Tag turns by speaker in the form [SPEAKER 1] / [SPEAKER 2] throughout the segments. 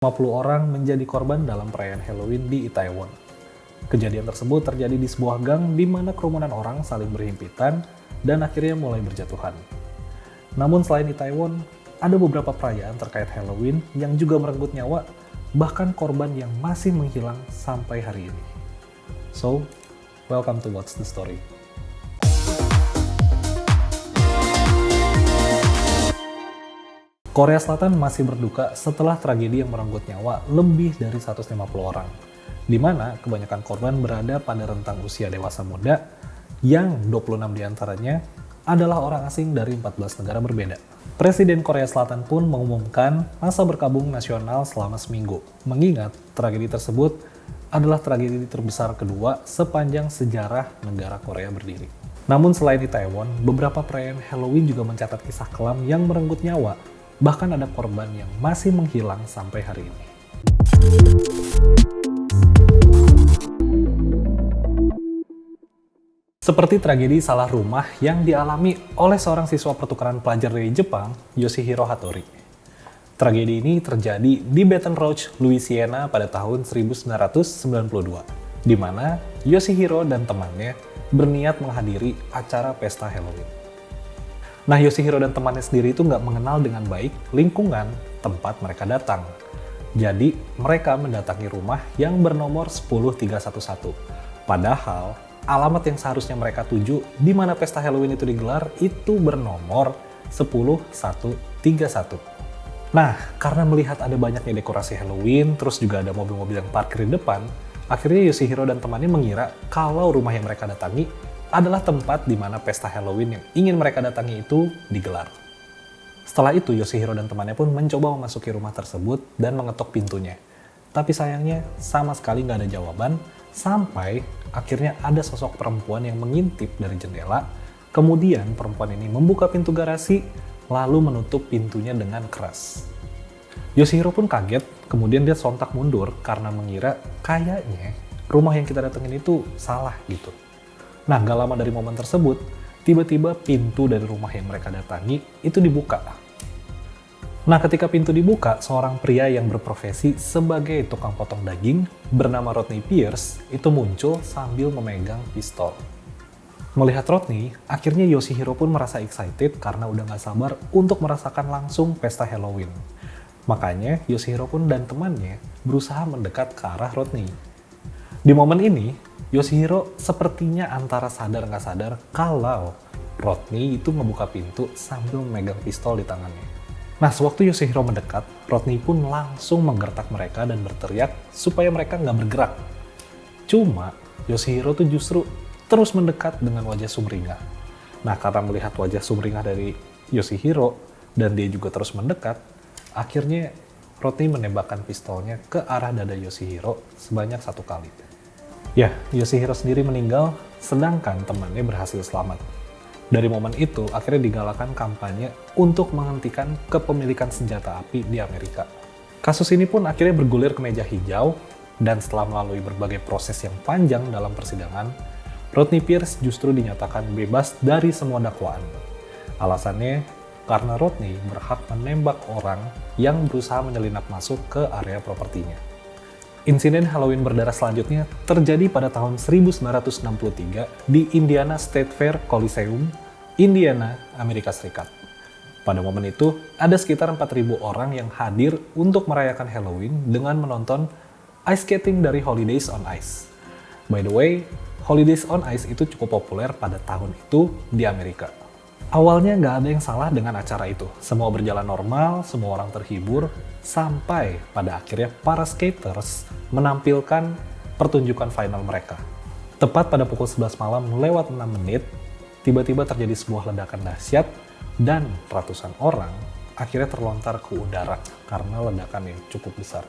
[SPEAKER 1] 50 orang menjadi korban dalam perayaan Halloween di Itaewon. Kejadian tersebut terjadi di sebuah gang di mana kerumunan orang saling berhimpitan dan akhirnya mulai berjatuhan. Namun selain Itaewon, ada beberapa perayaan terkait Halloween yang juga merenggut nyawa, bahkan korban yang masih menghilang sampai hari ini. So, welcome to What's the Story. Korea Selatan masih berduka setelah tragedi yang merenggut nyawa lebih dari 150 orang, di mana kebanyakan korban berada pada rentang usia dewasa muda, yang 26 diantaranya adalah orang asing dari 14 negara berbeda. Presiden Korea Selatan pun mengumumkan masa berkabung nasional selama seminggu, mengingat tragedi tersebut adalah tragedi terbesar kedua sepanjang sejarah negara Korea berdiri. Namun selain Itaewon, beberapa perayaan Halloween juga mencatat kisah kelam yang merenggut nyawa. Bahkan ada korban yang masih menghilang sampai hari ini. Seperti tragedi salah rumah yang dialami oleh seorang siswa pertukaran pelajar dari Jepang, Yoshihiro Hattori. Tragedi ini terjadi di Baton Rouge, Louisiana pada tahun 1992, di mana Yoshihiro dan temannya berniat menghadiri acara pesta Halloween. Nah, Yoshihiro dan temannya sendiri itu nggak mengenal dengan baik lingkungan tempat mereka datang. Jadi, mereka mendatangi rumah yang bernomor 10311. Padahal, alamat yang seharusnya mereka tuju di mana pesta Halloween itu digelar itu bernomor 10131. Nah, karena melihat ada banyaknya dekorasi Halloween, terus juga ada mobil-mobil yang parkir di depan, akhirnya Yoshihiro dan temannya mengira kalau rumah yang mereka datangi adalah tempat di mana pesta Halloween yang ingin mereka datangi itu digelar. Setelah itu, Yoshihiro dan temannya pun mencoba memasuki rumah tersebut dan mengetok pintunya. Tapi sayangnya, sama sekali nggak ada jawaban, sampai akhirnya ada sosok perempuan yang mengintip dari jendela. Kemudian perempuan ini membuka pintu garasi, lalu menutup pintunya dengan keras. Yoshihiro pun kaget, kemudian dia sontak mundur karena mengira kayaknya rumah yang kita datengin itu salah gitu. Nah, gak lama dari momen tersebut, tiba-tiba pintu dari rumah yang mereka datangi itu dibuka. Nah, ketika pintu dibuka, seorang pria yang berprofesi sebagai tukang potong daging bernama Rodney Pierce itu muncul sambil memegang pistol. Melihat Rodney, akhirnya Yoshihiro pun merasa excited karena udah gak sabar untuk merasakan langsung pesta Halloween. Makanya, Yoshihiro pun dan temannya berusaha mendekat ke arah Rodney. Di momen ini, Yoshihiro sepertinya antara sadar nggak sadar kalau Rodney itu ngebuka pintu sambil memegang pistol di tangannya. Nah, sewaktu Yoshihiro mendekat, Rodney pun langsung menggertak mereka dan berteriak supaya mereka nggak bergerak. Cuma, Yoshihiro tuh justru terus mendekat dengan wajah sumringah. Nah, karena melihat wajah sumringah dari Yoshihiro dan dia juga terus mendekat, akhirnya Rodney menembakkan pistolnya ke arah dada Yoshihiro sebanyak 1 kali. Ya, Yoshihiro sendiri meninggal, sedangkan temannya berhasil selamat. Dari momen itu, akhirnya digalakan kampanye untuk menghentikan kepemilikan senjata api di Amerika. Kasus ini pun akhirnya bergulir ke meja hijau, dan setelah melalui berbagai proses yang panjang dalam persidangan, Rodney Pierce justru dinyatakan bebas dari semua dakwaan. Alasannya, karena Rodney berhak menembak orang yang berusaha menyelinap masuk ke area propertinya. Insiden Halloween berdarah selanjutnya terjadi pada tahun 1963 di Indiana State Fair Coliseum, Indiana, Amerika Serikat. Pada momen itu, ada sekitar 4.000 orang yang hadir untuk merayakan Halloween dengan menonton ice skating dari Holidays on Ice. By the way, Holidays on Ice itu cukup populer pada tahun itu di Amerika. Awalnya nggak ada yang salah dengan acara itu. Semua berjalan normal, semua orang terhibur, sampai pada akhirnya para skaters menampilkan pertunjukan final mereka. Tepat pada pukul 11 malam lewat 6 menit, tiba-tiba terjadi sebuah ledakan dahsyat dan ratusan orang akhirnya terlontar ke udara karena ledakan yang cukup besar.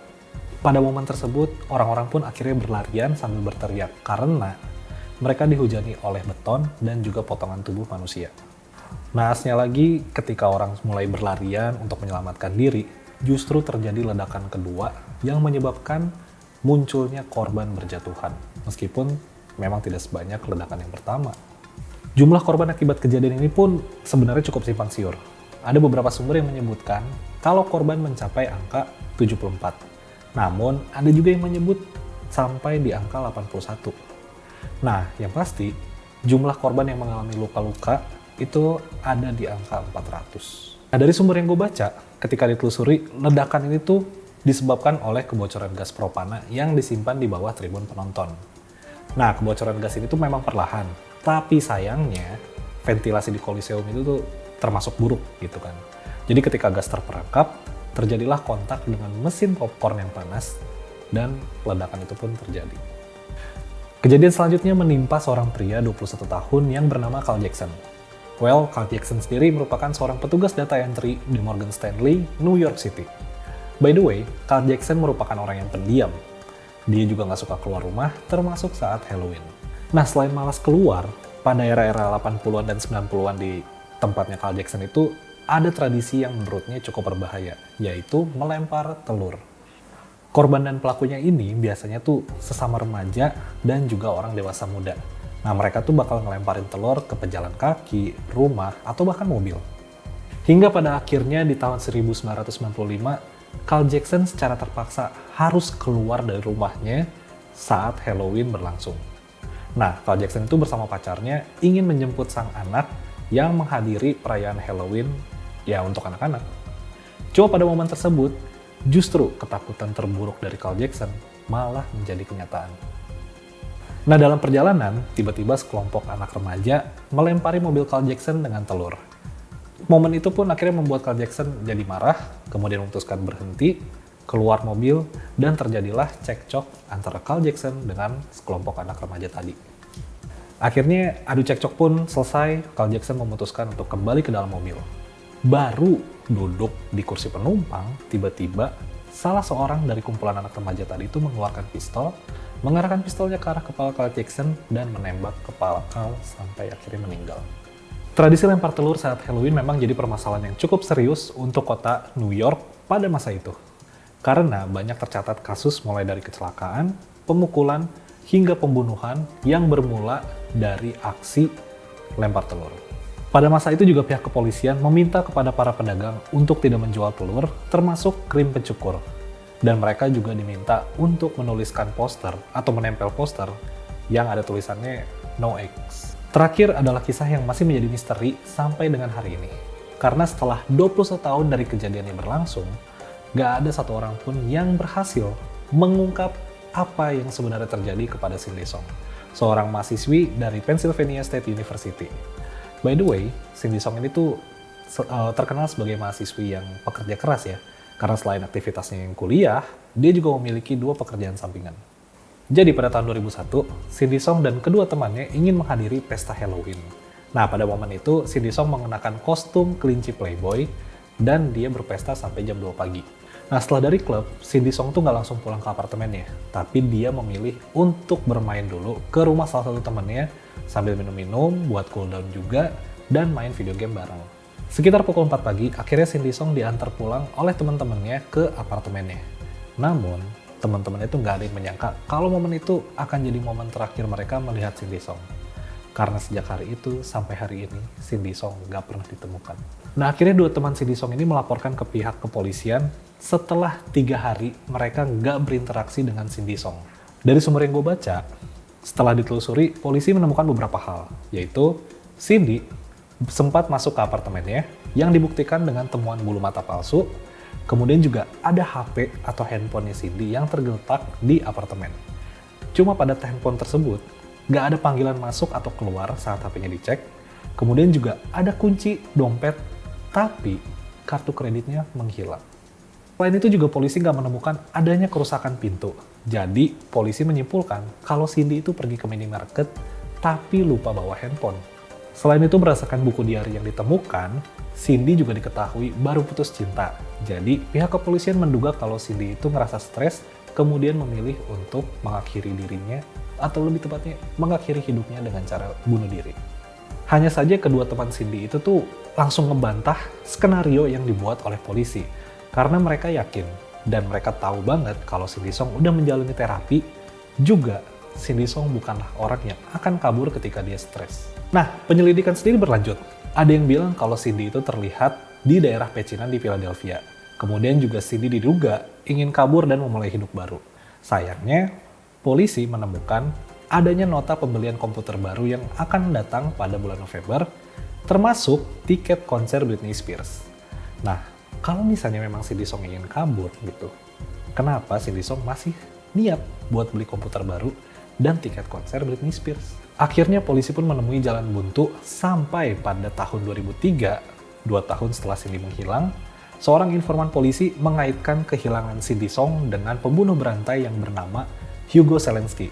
[SPEAKER 1] Pada momen tersebut, orang-orang pun akhirnya berlarian sambil berteriak karena mereka dihujani oleh beton dan juga potongan tubuh manusia. Naasnya lagi, ketika orang mulai berlarian untuk menyelamatkan diri, justru terjadi ledakan kedua yang menyebabkan munculnya korban berjatuhan, meskipun memang tidak sebanyak ledakan yang pertama. Jumlah korban akibat kejadian ini pun sebenarnya cukup simpang siur. Ada beberapa sumber yang menyebutkan kalau korban mencapai angka 74. Namun, ada juga yang menyebut sampai di angka 81. Nah, yang pasti, jumlah korban yang mengalami luka-luka itu ada di angka 400. Nah, dari sumber yang gue baca, ketika ditelusuri, ledakan ini tuh disebabkan oleh kebocoran gas propana yang disimpan di bawah tribun penonton. Nah, kebocoran gas ini tuh memang perlahan, tapi sayangnya ventilasi di Coliseum itu tuh termasuk buruk gitu kan. Jadi ketika gas terperangkap, terjadilah kontak dengan mesin popcorn yang panas dan ledakan itu pun terjadi. Kejadian selanjutnya menimpa seorang pria 21 tahun yang bernama Carl Jackson. Well, Carl Jackson sendiri merupakan seorang petugas data entry di Morgan Stanley, New York City. By the way, Carl Jackson merupakan orang yang pendiam. Dia juga nggak suka keluar rumah, termasuk saat Halloween. Nah, selain malas keluar, pada era-era 80-an dan 90-an di tempatnya Carl Jackson itu, ada tradisi yang menurutnya cukup berbahaya, yaitu melempar telur. Korban dan pelakunya ini biasanya tuh sesama remaja dan juga orang dewasa muda. Nah, mereka tuh bakal ngelemparin telur ke pejalan kaki, rumah, atau bahkan mobil. Hingga pada akhirnya di tahun 1995, Carl Jackson secara terpaksa harus keluar dari rumahnya saat Halloween berlangsung. Nah, Carl Jackson itu bersama pacarnya ingin menjemput sang anak yang menghadiri perayaan Halloween ya untuk anak-anak. Cuma pada momen tersebut, justru ketakutan terburuk dari Carl Jackson malah menjadi kenyataan. Nah, dalam perjalanan, tiba-tiba sekelompok anak remaja melempari mobil Carl Jackson dengan telur. Momen itu pun akhirnya membuat Carl Jackson jadi marah, kemudian memutuskan berhenti, keluar mobil, dan terjadilah cekcok antara Carl Jackson dengan sekelompok anak remaja tadi. Akhirnya adu cekcok pun selesai, Carl Jackson memutuskan untuk kembali ke dalam mobil. Baru duduk di kursi penumpang, tiba-tiba salah seorang dari kumpulan anak remaja tadi itu mengeluarkan pistol, mengarahkan pistolnya ke arah kepala Carl Jackson dan menembak kepala Carl sampai akhirnya meninggal. Tradisi lempar telur saat Halloween memang jadi permasalahan yang cukup serius untuk kota New York pada masa itu. Karena banyak tercatat kasus mulai dari kecelakaan, pemukulan, hingga pembunuhan yang bermula dari aksi lempar telur. Pada masa itu juga pihak kepolisian meminta kepada para pedagang untuk tidak menjual telur, termasuk krim pencukur. Dan mereka juga diminta untuk menuliskan poster atau menempel poster yang ada tulisannya No Eggs. Terakhir adalah kisah yang masih menjadi misteri sampai dengan hari ini. Karena setelah 21 tahun dari kejadian yang berlangsung, gak ada satu orang pun yang berhasil mengungkap apa yang sebenarnya terjadi kepada Cindy Song, seorang mahasiswi dari Pennsylvania State University. By the way, Cindy Song ini tuh terkenal sebagai mahasiswi yang pekerja keras ya, karena selain aktivitasnya yang kuliah, dia juga memiliki 2 pekerjaan sampingan. Jadi pada tahun 2001, Cindy Song dan kedua temannya ingin menghadiri pesta Halloween. Nah, pada momen itu, Cindy Song mengenakan kostum kelinci Playboy dan dia berpesta sampai jam 2 pagi. Nah, setelah dari klub, Cindy Song tuh nggak langsung pulang ke apartemennya, tapi dia memilih untuk bermain dulu ke rumah salah satu temannya sambil minum-minum, buat cooldown juga, dan main video game bareng. Sekitar pukul 4 pagi, akhirnya Cindy Song diantar pulang oleh teman-temannya ke apartemennya. Namun, teman-temannya itu nggak ada yang menyangka kalau momen itu akan jadi momen terakhir mereka melihat Cindy Song. Karena sejak hari itu sampai hari ini, Cindy Song nggak pernah ditemukan. Nah, akhirnya 2 teman Cindy Song ini melaporkan ke pihak kepolisian setelah 3 hari mereka nggak berinteraksi dengan Cindy Song. Dari sumber yang gue baca, setelah ditelusuri, polisi menemukan beberapa hal, yaitu Cindy sempat masuk ke apartemennya yang dibuktikan dengan temuan bulu mata palsu, kemudian juga ada HP atau handphonenya Cindy yang tergeletak di apartemen. Cuma pada handphone tersebut, nggak ada panggilan masuk atau keluar saat HP-nya dicek, kemudian juga ada kunci dompet, tapi kartu kreditnya menghilang. Selain itu juga polisi nggak menemukan adanya kerusakan pintu. Jadi polisi menyimpulkan kalau Cindy itu pergi ke minimarket tapi lupa bawa handphone. Selain itu berdasarkan buku diari yang ditemukan, Cindy juga diketahui baru putus cinta. Jadi pihak kepolisian menduga kalau Cindy itu ngerasa stres kemudian memilih untuk mengakhiri dirinya atau lebih tepatnya mengakhiri hidupnya dengan cara bunuh diri. Hanya saja kedua teman Cindy itu tuh langsung ngebantah skenario yang dibuat oleh polisi. Karena mereka yakin dan mereka tahu banget kalau Cindy Song udah menjalani terapi, juga Cindy Song bukanlah orang yang akan kabur ketika dia stres. Nah, penyelidikan sendiri berlanjut. Ada yang bilang kalau Cindy itu terlihat di daerah pecinan di Philadelphia. Kemudian juga Cindy diduga ingin kabur dan memulai hidup baru. Sayangnya, polisi menemukan adanya nota pembelian komputer baru yang akan datang pada bulan November, termasuk tiket konser Britney Spears. Nah, kalau misalnya memang Cindy Song ingin kabur gitu, kenapa Cindy Song masih niat buat beli komputer baru dan tiket konser Britney Spears? Akhirnya polisi pun menemui jalan buntu sampai pada tahun 2003, 2 tahun setelah Cindy menghilang, seorang informan polisi mengaitkan kehilangan Cindy Song dengan pembunuh berantai yang bernama Hugo Zelensky.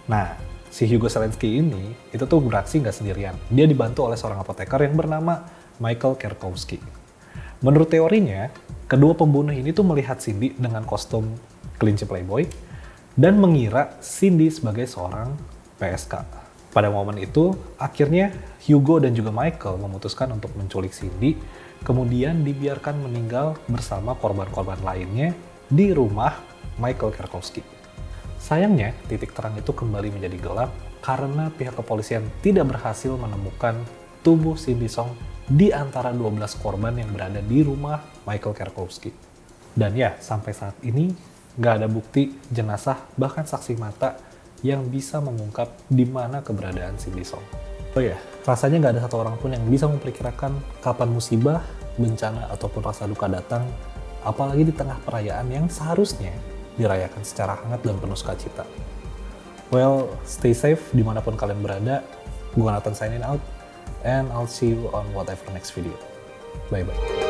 [SPEAKER 1] Nah, si Hugo Zelensky ini itu tuh beraksi nggak sendirian. Dia dibantu oleh seorang apoteker yang bernama Michael Kierkowski. Menurut teorinya, kedua pembunuh ini tuh melihat Cindy dengan kostum kelinci Playboy dan mengira Cindy sebagai seorang PSK. Pada momen itu, akhirnya Hugo dan juga Michael memutuskan untuk menculik Cindy, kemudian dibiarkan meninggal bersama korban-korban lainnya di rumah Michael Kierkowski. Sayangnya, titik terang itu kembali menjadi gelap karena pihak kepolisian tidak berhasil menemukan tubuh Cindy Song di antara 12 korban yang berada di rumah Michael Kierkowski. Dan ya, sampai saat ini nggak ada bukti jenazah bahkan saksi mata yang bisa mengungkap di mana keberadaan Cindy Song. Oh ya, rasanya nggak ada satu orang pun yang bisa memperkirakan kapan musibah, bencana, ataupun rasa duka datang, apalagi di tengah perayaan yang seharusnya dirayakan secara hangat dan penuh sukacita. Well, stay safe dimanapun kalian berada. Gue Nathan signing out, and I'll see you on whatever next video. Bye-bye.